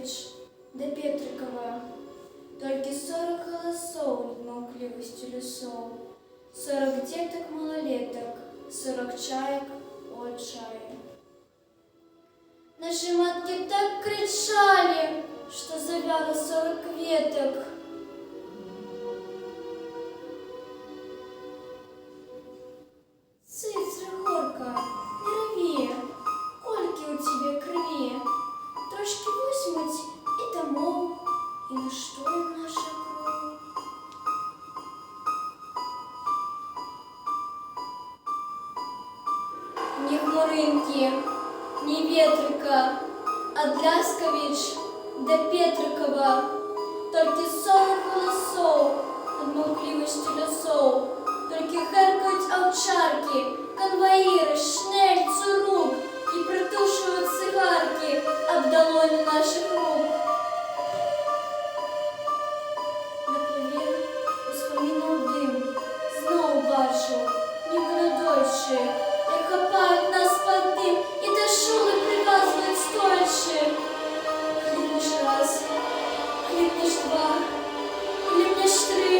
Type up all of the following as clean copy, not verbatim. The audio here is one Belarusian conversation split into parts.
Ласкавіч да Петрыкава. Толькі 40 галасоў над маўклівасцю лясоў, 40 дзетак малалетак, 40 чаек у адчаі. Нашы маткі так крычалі, што завяла 40 кветак. Цыцра, горка, не рві, колькі ў цябе крыві, трошкі возьмуць і дамоў, і нашто ім наша кроў? Ні хмурынкі, ні ветрыка, ад Ласкавіч да Петрыкава, толькі 40 галасоў над маўклівасцю лясоў, толькі хэркаюць аўчаркі, канваіры, шнель, цурук і прытушваюць цыгаркі аб далоні нашых рук. На плыве успамінаў дым, зноў бачыў, нібы надойчы, як хапаюць нас пад дым і да шулы прывязваюць стоячы. Хліпнеш раз, хліпнеш два, хліпнеш тры,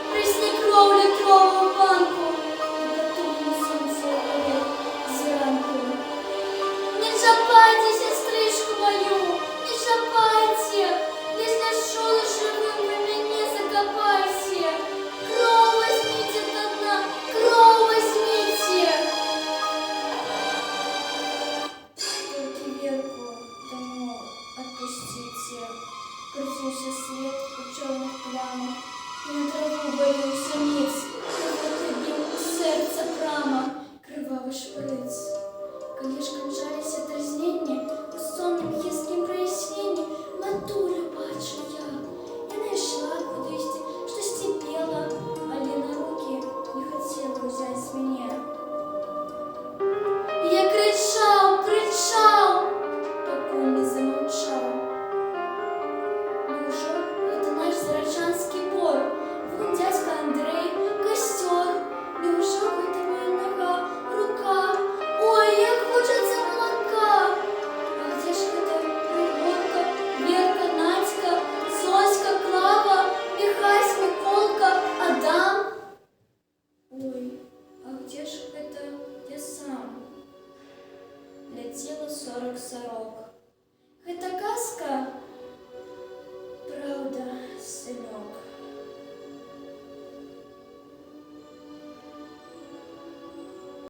прысні кроў літровую банку і датулі сонца зранку. Не чапайце сястрычку маю, не чапайце, если шулы жывым вы мяне закапайце. Кроў возьмите до дна, кроў возьмите. Толькі Верку домой отпустите. Крутился свет у чёрных плямах, и на траву валился ниц, выходил у сердца прямо кровавый шприц. Калі ж канчаліся трызненні, у сонным ясным праясненні матулю бачу я. Яна ішла кудысьці, штосьці пела, але на рукі не хацела ўзяць мяне. Я крычаў, пакуль не замаўчаў. Няўжо гэта наш зарачанскі бор? Вон дзядзька Андрэй, касцёр. Няўжо гэта моя нага, рука? Ой, як хочацца малака! А дзе ж гэта Прыгодка, Верка, Надзька, Зоська, Клава, Міхась, Міколка, Адам? Ой, а где ж гэта я сам? Ляцела 40 сарок. Гэта казка?